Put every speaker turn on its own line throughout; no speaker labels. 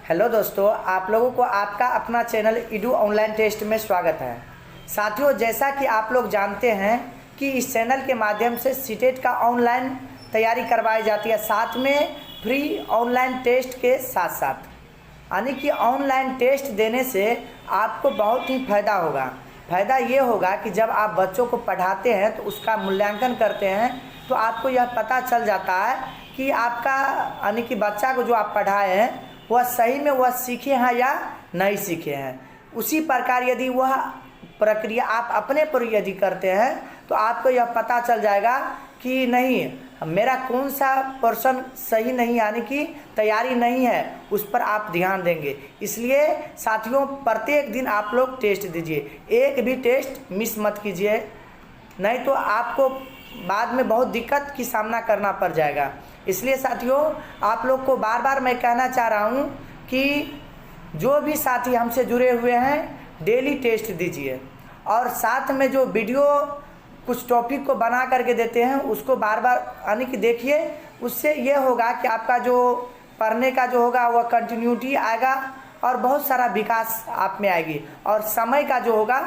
Hello दोस्तों, आप लोगों को आपका अपना चैनल ईडू ऑनलाइन टेस्ट में स्वागत है। साथियों, जैसा कि आप लोग जानते हैं कि इस चैनल के माध्यम से सीटेट का ऑनलाइन तैयारी करवाई जाती है, साथ में फ्री ऑनलाइन टेस्ट के साथ साथ, यानी कि ऑनलाइन टेस्ट देने से आपको बहुत ही फ़ायदा होगा। फ़ायदा ये होगा कि जब आप बच्चों को पढ़ाते हैं तो उसका मूल्यांकन करते हैं तो आपको यह पता चल जाता है कि आपका यानी कि बच्चा को जो आप पढ़ाए हैं वह सही में वह सीखे हैं या नहीं सीखे हैं। उसी प्रकार यदि वह प्रक्रिया आप अपने पर यदि करते हैं तो आपको यह पता चल जाएगा कि नहीं, मेरा कौन सा पर्सन सही नहीं, यानी कि तैयारी नहीं है, उस पर आप ध्यान देंगे। इसलिए साथियों, प्रत्येक दिन आप लोग टेस्ट दीजिए, एक भी टेस्ट मिस मत कीजिए, नहीं तो आपको बाद में बहुत दिक्कत की सामना करना पड़ जाएगा। इसलिए साथियों, आप लोग को बार बार मैं कहना चाह रहा हूँ कि जो भी साथी हमसे जुड़े हुए हैं डेली टेस्ट दीजिए, और साथ में जो वीडियो कुछ टॉपिक को बना करके देते हैं उसको बार बार यानी कि देखिए। उससे ये होगा कि आपका जो पढ़ने का जो होगा वह कंटिन्यूटी आएगा और बहुत सारा विकास आप में आएगी, और समय का जो होगा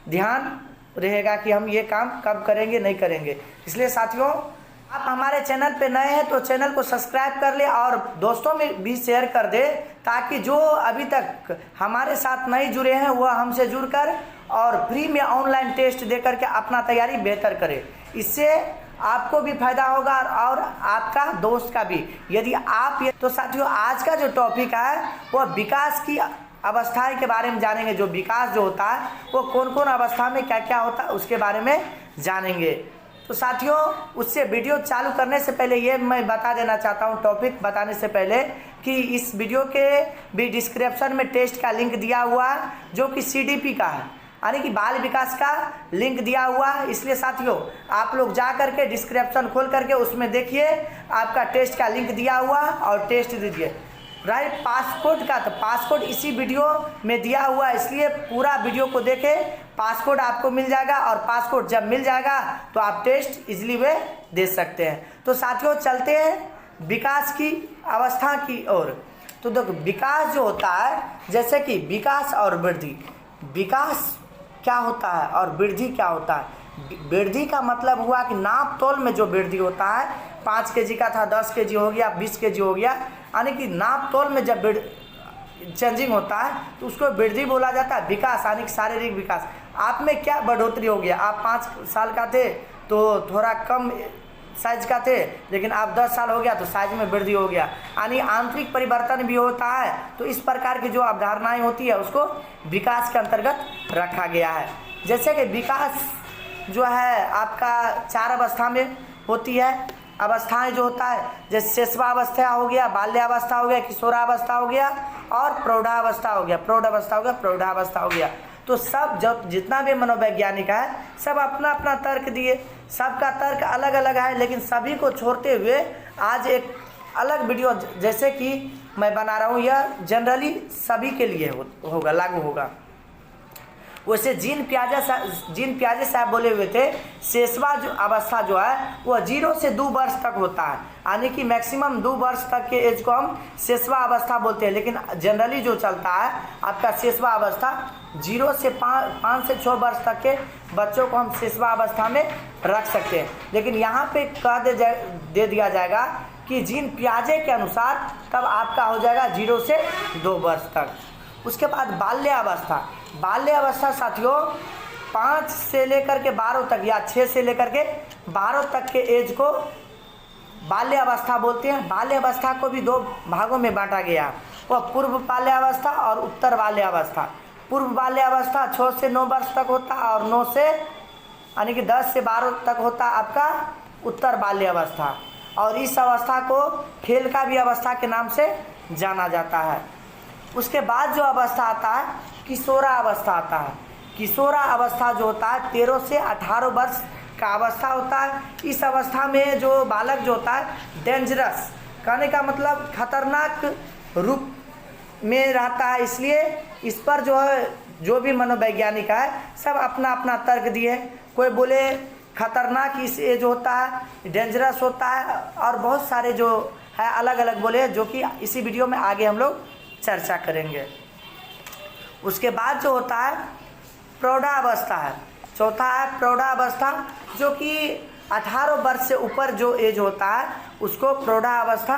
ध्यान रहेगा कि हम ये काम कब करेंगे नहीं करेंगे। इसलिए साथियों, आप हमारे चैनल पे नए हैं तो चैनल को सब्सक्राइब कर ले और दोस्तों में भी शेयर कर दे, ताकि जो अभी तक हमारे साथ नहीं जुड़े हैं वह हमसे जुड़कर और फ्री में ऑनलाइन टेस्ट दे करके अपना तैयारी बेहतर करे। इससे आपको भी फायदा होगा और आपका दोस्त का भी। यदि आप ये तो साथियों, आज का जो टॉपिक है वह विकास की अवस्थाएं के बारे में जानेंगे। जो विकास जो होता है वो कौन कौन अवस्था में क्या क्या होता है उसके बारे में जानेंगे। तो साथियों, उससे वीडियो चालू करने से पहले ये मैं बता देना चाहता हूँ, टॉपिक बताने से पहले, कि इस वीडियो के भी डिस्क्रिप्शन में टेस्ट का लिंक दिया हुआ है जो कि CDP का है, यानी कि बाल विकास का लिंक दिया हुआ है। इसलिए साथियों, आप लोग जा करके डिस्क्रिप्शन खोल करके उसमें देखिए, आपका टेस्ट का लिंक दिया हुआ और टेस्ट दीजिए। राइट, पासपोर्ट का तो पासपोर्ट इसी वीडियो में दिया हुआ है, इसलिए पूरा वीडियो को देखें, पासपोर्ट आपको मिल जाएगा, और पासपोर्ट जब मिल जाएगा तो आप टेस्ट इजीली वे दे सकते हैं। तो साथियों, चलते हैं विकास की अवस्था की ओर। तो देखो, विकास जो होता है, जैसे कि विकास और वृद्धि, विकास क्या होता है और वृद्धि क्या होता है। वृद्धि का मतलब हुआ कि नाप तोल में जो वृद्धि होता है, 5 kg का था 10 kg हो गया, 20 kg हो गया, यानी कि नाप तोल में जब चेंजिंग होता है तो उसको वृद्धि बोला जाता है। विकास यानी कि शारीरिक विकास, आप में क्या बढ़ोतरी हो गया। आप 5 साल का थे तो थोड़ा कम साइज का थे, लेकिन आप 10 साल हो गया तो साइज में वृद्धि हो गया, यानी आंतरिक परिवर्तन भी होता है। तो इस प्रकार की जो अवधारणाएं होती है उसको विकास के अंतर्गत रखा गया है। जैसे कि विकास जो है आपका 4 अवस्था में होती है। अवस्थाएं जो होता है, जैसे शिशुवावस्था हो गया, बाल्यावस्था हो गया, किशोरावस्था हो गया और प्रौढ़ावस्था हो गया, प्रौढ़ावस्था हो गया, प्रौढ़ावस्था हो गया। तो सब जब जितना भी मनोवैज्ञानिक है सब अपना अपना तर्क दिए, सबका तर्क अलग अलग है, लेकिन सभी को छोड़ते हुए आज एक अलग वीडियो जैसे कि मैं बना रहा हूँ, यह जनरली सभी के लिए होगा, लागू होगा। वैसे जीन पियाजे साहब बोले हुए थे, शेषवा जो अवस्था जो है वह 0 से 2 वर्ष तक होता है, यानी कि मैक्सिमम 2 वर्ष तक के एज को हम शेषवा अवस्था बोलते हैं। लेकिन जनरली जो चलता है आपका शेषवा अवस्था 0 से 5 से 6 वर्ष तक के बच्चों को हम शेषवा अवस्था में रख सकते हैं। लेकिन यहाँ पे कह दे दिया जाएगा कि जीन पियाजे के अनुसार तब आपका हो जाएगा 0 से 2 वर्ष तक। उसके बाद बाल्यावस्था, बाल्यावस्था साथियों 5 से लेकर के 12 तक या 6 से लेकर के 12 तक के एज को बाल्यावस्था बोलते हैं। बाल्यावस्था को भी 2 भागों में बांटा गया, वह पूर्व बाल्यावस्था और उत्तर बाल्यावस्था। पूर्व बाल्यावस्था 6 से 9 वर्ष तक होता है और 9 से यानी कि 10 से 12 तक होता आपका उत्तर बाल्यावस्था। और इस अवस्था को खेल का भी अवस्था के नाम से जाना जाता है। उसके बाद जो अवस्था आता है किशोरा अवस्था आता है। किशोरा अवस्था जो होता है 13 से 18 वर्ष का अवस्था होता है। इस अवस्था में जो बालक जो होता है डेंजरस, कहने का मतलब खतरनाक रूप में रहता है। इसलिए इस पर जो है जो भी मनोवैज्ञानिक है सब अपना अपना तर्क दिए। कोई बोले खतरनाक इस एज होता है, डेंजरस होता है, और बहुत सारे जो है अलग अलग बोले, जो कि इसी वीडियो में आगे हम लोग चर्चा करेंगे। उसके बाद जो होता है प्रौढ़ावस्था है। चौथा है प्रौढ़ावस्था, जो कि 18 वर्ष से ऊपर जो एज होता है उसको प्रौढ़ावस्था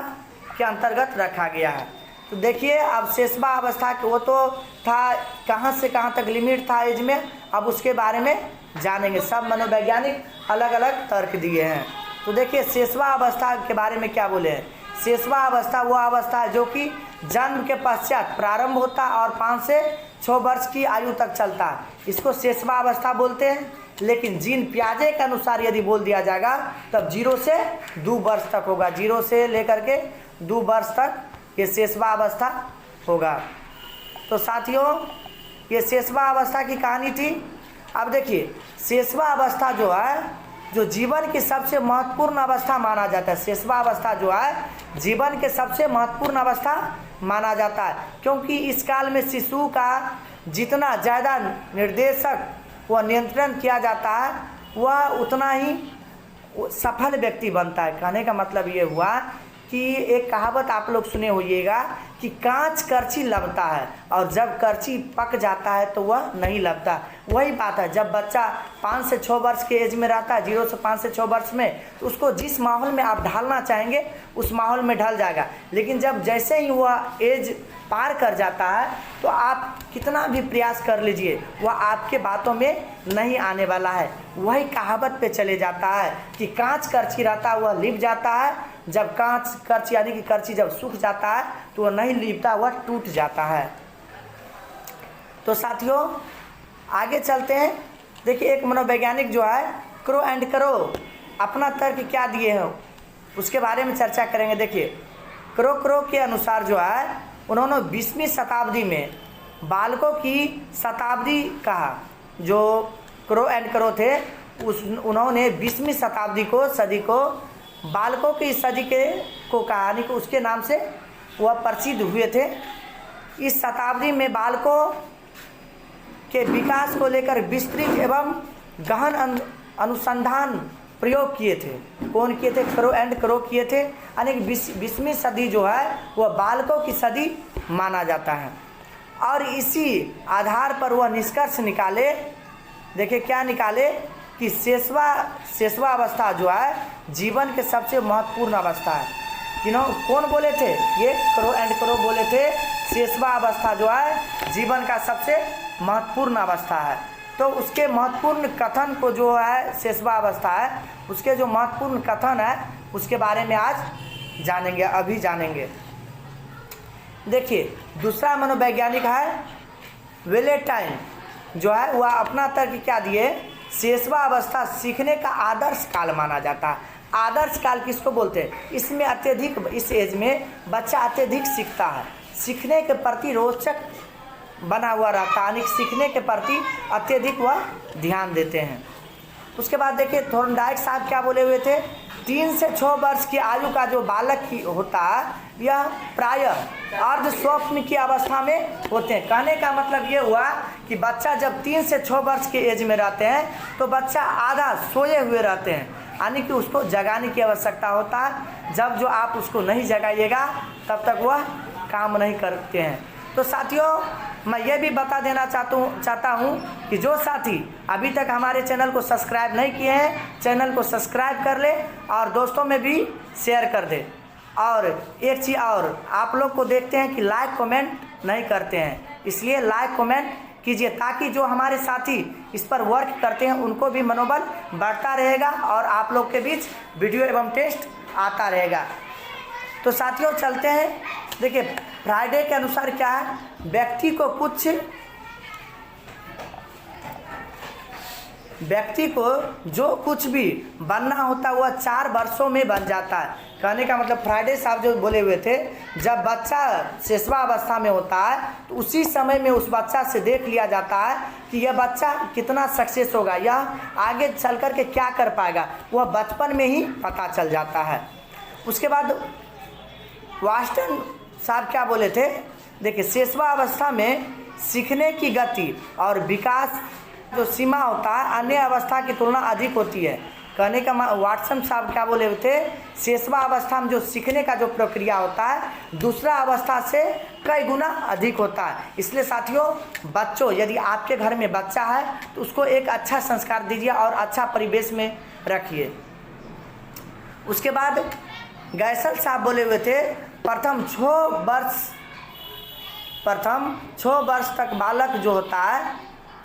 के अंतर्गत रखा गया है। तो देखिए अब शेषवा अवस्था वो तो था, कहाँ से कहाँ तक लिमिट था एज में, अब उसके बारे में जानेंगे। सब मनोवैज्ञानिक अलग अलग तर्क दिए हैं। तो देखिए शेषवा अवस्था के बारे में क्या बोले हैं। शेषवा अवस्था वो अवस्था है जो कि जन्म के पश्चात प्रारंभ होता है और 5 से 6 वर्ष की आयु तक चलता है, इसको शेषवा अवस्था बोलते हैं। लेकिन जीन पियाजे के अनुसार यदि बोल दिया जाएगा तब 0 से 2 वर्ष तक होगा, 0 से लेकर के 2 वर्ष तक ये शेषवा अवस्था होगा। तो साथियों ये शेषवा अवस्था की कहानी थी। अब देखिए शेषवा अवस्था जो है जो जीवन की सबसे महत्वपूर्ण अवस्था माना जाता है। शेषवा अवस्था जो है जीवन के सबसे महत्वपूर्ण अवस्था माना जाता है, क्योंकि इस काल में शिशु का जितना ज़्यादा निर्देशक व नियंत्रण किया जाता है वह उतना ही सफल व्यक्ति बनता है। कहने का मतलब ये हुआ कि एक कहावत आप लोग सुने होइएगा कि कांच करछी लबता है और जब करछी पक जाता है तो वह नहीं लबता। वही बात है, जब बच्चा 5 से 6 वर्ष के एज में रहता है, 0 से 5 से 6 वर्ष में, तो उसको जिस माहौल में आप ढालना चाहेंगे उस माहौल में ढल जाएगा। लेकिन जब जैसे ही वह एज पार कर जाता है तो आप कितना भी प्रयास कर लीजिए वह आपके बातों में नहीं आने वाला है। वही कहावत पे चले जाता है कि कांच करछी रहता है वह लिप जाता है, जब कांच करछी यानी कि करछी जब सूख जाता है तो वह नहीं लिपता, वह टूट जाता है। तो साथियों आगे चलते हैं। देखिए एक मनोवैज्ञानिक जो है क्रो एंड क्रो अपना तर्क क्या दिए हैं उसके बारे में चर्चा करेंगे। देखिए क्रो के अनुसार जो है उन्होंने 20वीं शताब्दी में बालकों की शताब्दी कहा। जो क्रो एंड क्रो थे उन्होंने 20वीं सदी को बालकों की सदी को कहानी को उसके नाम से वह प्रसिद्ध हुए थे। इस शताब्दी में बालकों के विकास को लेकर विस्तृत एवं गहन अनुसंधान प्रयोग किए थे। कौन किए थे? क्रो एंड क्रो किए थे। यानी 20वीं सदी जो है वह बालकों की सदी माना जाता है और इसी आधार पर वह निष्कर्ष निकाले। देखिए क्या निकाले कि शेषवा अवस्था जो है जीवन के सबसे महत्वपूर्ण अवस्था है। कौन बोले थे? ये क्रो एंड क्रो बोले थे शेषवा अवस्था जो है जीवन का सबसे महत्वपूर्ण अवस्था है। तो उसके महत्वपूर्ण कथन को जो है शेषवा अवस्था है उसके जो महत्वपूर्ण कथन है उसके बारे में आज जानेंगे, अभी जानेंगे। देखिए दूसरा मनोवैज्ञानिक है वेलेंटाइन जो है वह अपना तर्क क्या दिए, शेषवा अवस्था सीखने का आदर्श काल माना जाता है। आदर्श काल किसको बोलते हैं? इसमें अत्यधिक, इस एज में बच्चा अत्यधिक सीखता है, सीखने के प्रति रोचक बना हुआ रहता है, सीखने के प्रति अत्यधिक वह ध्यान देते हैं। उसके बाद देखिए थॉर्नडाइक साहब क्या बोले हुए थे, 3 से 6 वर्ष की आयु का जो बालक की होता है यह प्रायः अर्ध स्वप्न की अवस्था में होते हैं। कहने का मतलब ये हुआ कि बच्चा जब 3 से 6 वर्ष के एज में रहते हैं तो बच्चा आधा सोए हुए रहते हैं, यानी कि उसको जगाने की आवश्यकता होता है। जब जो आप उसको नहीं जगाइएगा तब तक वह काम नहीं करते हैं। तो साथियों मैं ये भी बता देना चाहता हूँ कि जो साथी अभी तक हमारे चैनल को सब्सक्राइब नहीं किए हैं चैनल को सब्सक्राइब कर ले और दोस्तों में भी शेयर कर दे। और एक चीज़ और, आप लोग को देखते हैं कि लाइक कमेंट नहीं करते हैं, इसलिए लाइक कमेंट कीजिए ताकि जो हमारे साथी इस पर वर्क करते हैं उनको भी मनोबल बढ़ता रहेगा और आप लोग के बीच वीडियो एवं टेस्ट आता रहेगा। तो साथियों चलते हैं। देखिए फ्राइडे के अनुसार क्या है, व्यक्ति को जो कुछ भी बनना होता है वह 4 वर्षों में बन जाता है। कहने का मतलब फ्राइडे साहब जो बोले हुए थे जब बच्चा शेषवा अवस्था में होता है तो उसी समय में उस बच्चा से देख लिया जाता है कि यह बच्चा कितना सक्सेस होगा, यह आगे चल कर के क्या कर पाएगा, वह बचपन में ही पता चल जाता है। उसके बाद वास्टन साहब क्या बोले थे, देखिए शेषवा अवस्था में सीखने की गति और विकास जो सीमा होता है अन्य अवस्था की तुलना अधिक होती है। कहने का वाटसन साहब क्या बोले हुए थे, शेषवा अवस्था में जो सीखने का जो प्रक्रिया होता है दूसरा अवस्था से कई गुना अधिक होता है। इसलिए साथियों, बच्चों, यदि आपके घर में बच्चा है तो उसको एक अच्छा संस्कार दीजिए और अच्छा परिवेश में रखिए। उसके बाद गैसल साहब बोले हुए थे, प्रथम 6 वर्ष तक बालक जो होता है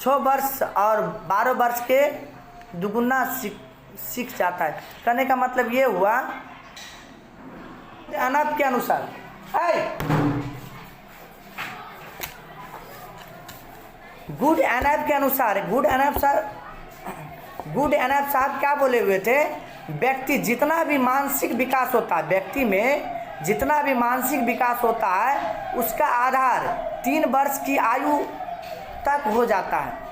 6 वर्ष और 12 वर्ष के दुगुना सीख जाता है। कहने का मतलब ये हुआ, अनाप के अनुसार गुड एनएफ के अनुसार गुड एनएफ साहब क्या बोले हुए थे, व्यक्ति जितना भी मानसिक विकास होता है, व्यक्ति में जितना भी मानसिक विकास होता है उसका आधार 3 वर्ष की आयु तक हो जाता है।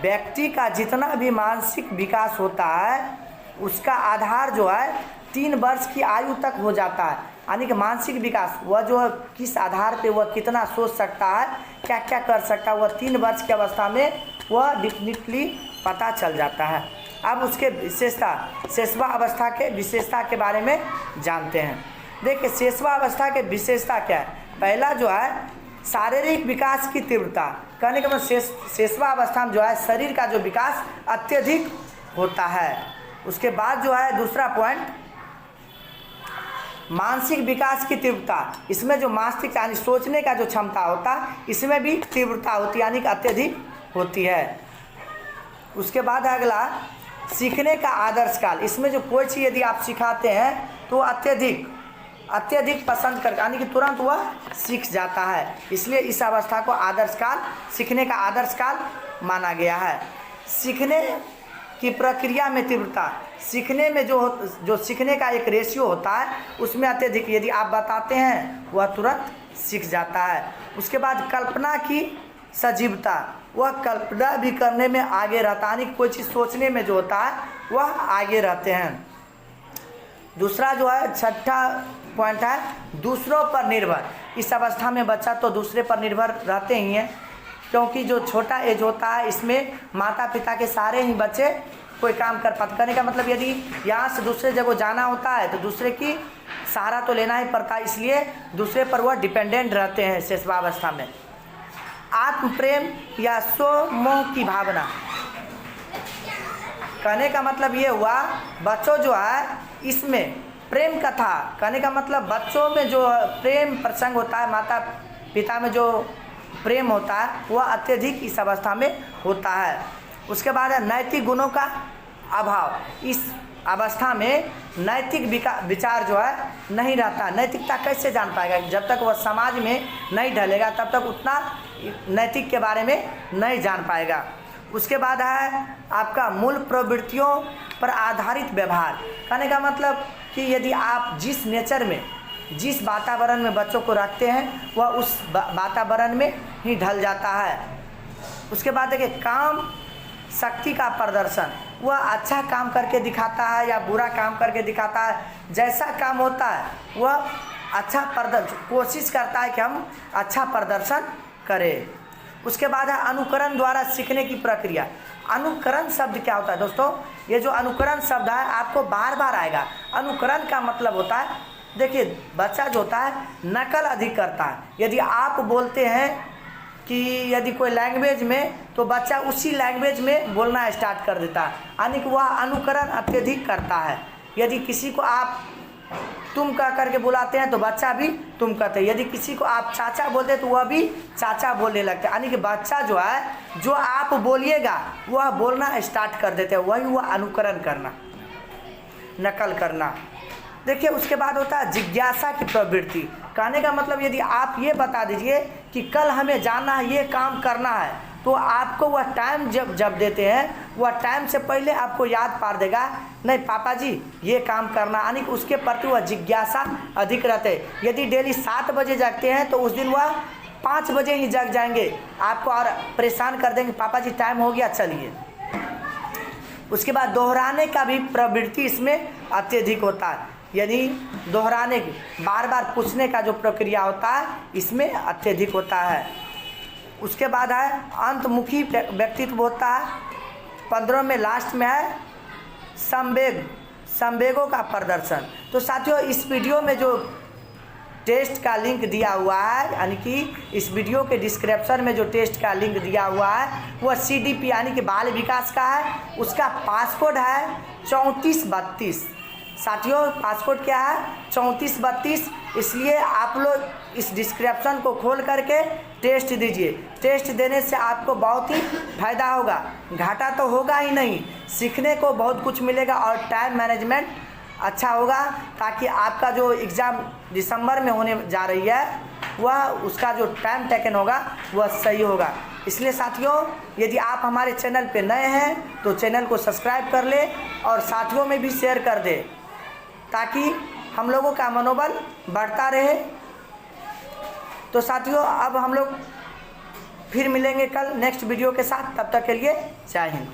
व्यक्ति का जितना भी मानसिक विकास होता है उसका आधार जो है 3 वर्ष की आयु तक हो जाता है। यानी कि मानसिक विकास वह जो किस आधार पे वह कितना सोच सकता है, क्या क्या कर सकता है, वह 3 वर्ष की अवस्था में वह डेफिनेटली पता चल जाता है। अब उसके विशेषता, शेषवा अवस्था के विशेषता के बारे में जानते हैं। देखिए शेषवा अवस्था के विशेषता क्या है। पहला जो है शारीरिक विकास की तीव्रता। कहने का मतलब शेषवा अवस्था में जो है शरीर का जो विकास अत्यधिक होता है। उसके बाद जो है दूसरा पॉइंट, मानसिक विकास की तीव्रता। इसमें जो मानसिक यानी सोचने का जो क्षमता होता है इसमें भी तीव्रता होती है, यानी कि अत्यधिक होती है। उसके बाद अगला सीखने का आदर्श काल। इसमें जो कोई चीज़ यदि आप सिखाते हैं तो अत्यधिक पसंद कर, यानी कि तुरंत वह सीख जाता है। इसलिए इस अवस्था को आदर्श काल, सीखने का आदर्श काल माना गया है। सीखने की प्रक्रिया में तीव्रता, सीखने में जो सीखने का एक रेशियो होता है उसमें अत्यधिक, यदि आप बताते हैं वह तुरंत सीख जाता है। उसके बाद कल्पना की सजीवता, वह कल्पना भी करने में आगे रहता है, यानी कोई चीज़ सोचने में जो होता है वह आगे रहते हैं। दूसरा जो है छठा पॉइंट है दूसरों पर निर्भर। इस अवस्था में बच्चा तो दूसरे पर निर्भर रहते ही हैं, क्योंकि जो छोटा एज होता है इसमें माता पिता के सारे ही बच्चे कोई काम कर पाते। करने का मतलब यदि यहाँ से दूसरे जगह जाना होता है तो दूसरे की सहारा तो लेना ही पड़ता है, इसलिए दूसरे पर वह डिपेंडेंट रहते हैं शेषवावस्था में। आत्म प्रेम या स्व मोह की भावना। कहने का मतलब ये हुआ बच्चों जो है इसमें प्रेम कथा, कहने का मतलब बच्चों में जो प्रेम प्रसंग होता है, माता पिता में जो प्रेम होता है वह अत्यधिक इस अवस्था में होता है। उसके बाद है नैतिक गुणों का अभाव। इस अवस्था में नैतिक विचार जो है नहीं रहता। नैतिकता कैसे जान पाएगा, जब तक वह समाज में नहीं ढलेगा तब तक उतना नैतिक के बारे में नहीं जान पाएगा। उसके बाद है आपका मूल प्रवृत्तियों पर आधारित व्यवहार। कहने का मतलब कि यदि आप जिस नेचर में, जिस वातावरण में बच्चों को रखते हैं वह उस वातावरण में ही ढल जाता है। उसके बाद देखिए काम शक्ति का प्रदर्शन, वह अच्छा काम करके दिखाता है या बुरा काम करके दिखाता है। जैसा काम होता है वह अच्छा कोशिश करता है कि हम अच्छा प्रदर्शन करें। उसके बाद है अनुकरण द्वारा सीखने की प्रक्रिया। अनुकरण शब्द क्या होता है दोस्तों, ये जो अनुकरण शब्द है आपको बार बार आएगा। अनुकरण का मतलब होता है, देखिए बच्चा जो होता है नकल अधिक करता है। यदि आप बोलते हैं कि यदि कोई लैंग्वेज में, तो बच्चा उसी लैंग्वेज में बोलना स्टार्ट कर देता है, यानी कि वह अनुकरण अत्यधिक करता है। यदि किसी को आप तुम कह करके बुलाते हैं तो बच्चा भी तुम कहते हैं। यदि किसी को आप चाचा बोलते हैं तो वह भी चाचा बोलने लगता है। यानी कि बच्चा जो है जो आप बोलिएगा वह बोलना स्टार्ट कर देते हैं, वही हुआ अनुकरण करना, नकल करना। देखिए उसके बाद होता है जिज्ञासा की प्रवृत्ति। कहने का मतलब यदि आप ये बता दीजिए कि कल हमें जाना है, ये काम करना है, तो आपको वह टाइम जब देते हैं वह टाइम से पहले आपको याद पार देगा, नहीं पापा जी ये काम करना, यानी कि उसके प्रति वह जिज्ञासा अधिक रहते हैं। यदि डेली 7 बजे जगते हैं तो उस दिन वह 5 बजे ही जग जाएंगे, आपको और परेशान कर देंगे, पापा जी टाइम हो गया चलिए। उसके बाद दोहराने का भी प्रवृत्ति इसमें अत्यधिक होता है, यानी दोहराने की बार बार पूछने का जो प्रक्रिया होता है इसमें अत्यधिक होता है। उसके बाद है अंतमुखी व्यक्तित्व होता है। 15 में लास्ट में है संवेगों का प्रदर्शन। तो साथियों इस वीडियो में जो टेस्ट का लिंक दिया हुआ है, यानी कि इस वीडियो के डिस्क्रिप्शन में जो टेस्ट का लिंक दिया हुआ है वह CDP यानी कि बाल विकास का है। उसका पासकोड है 3432। साथियों पासकोड क्या है? 3432। इसलिए आप लोग इस डिस्क्रिप्शन को खोल करके टेस्ट दीजिए। टेस्ट देने से आपको बहुत ही फायदा होगा, घाटा तो होगा ही नहीं, सीखने को बहुत कुछ मिलेगा और टाइम मैनेजमेंट अच्छा होगा, ताकि आपका जो एग्ज़ाम दिसंबर में होने जा रही है वह उसका जो टाइम टेकन होगा वह सही होगा। इसलिए साथियों यदि आप हमारे चैनल पे नए हैं तो चैनल को सब्सक्राइब कर ले और साथियों में भी शेयर कर दे, ताकि हम लोगों का मनोबल बढ़ता रहे। तो साथियों अब हम लोग फिर मिलेंगे कल नेक्स्ट वीडियो के साथ, तब तक के लिए जय हिंद।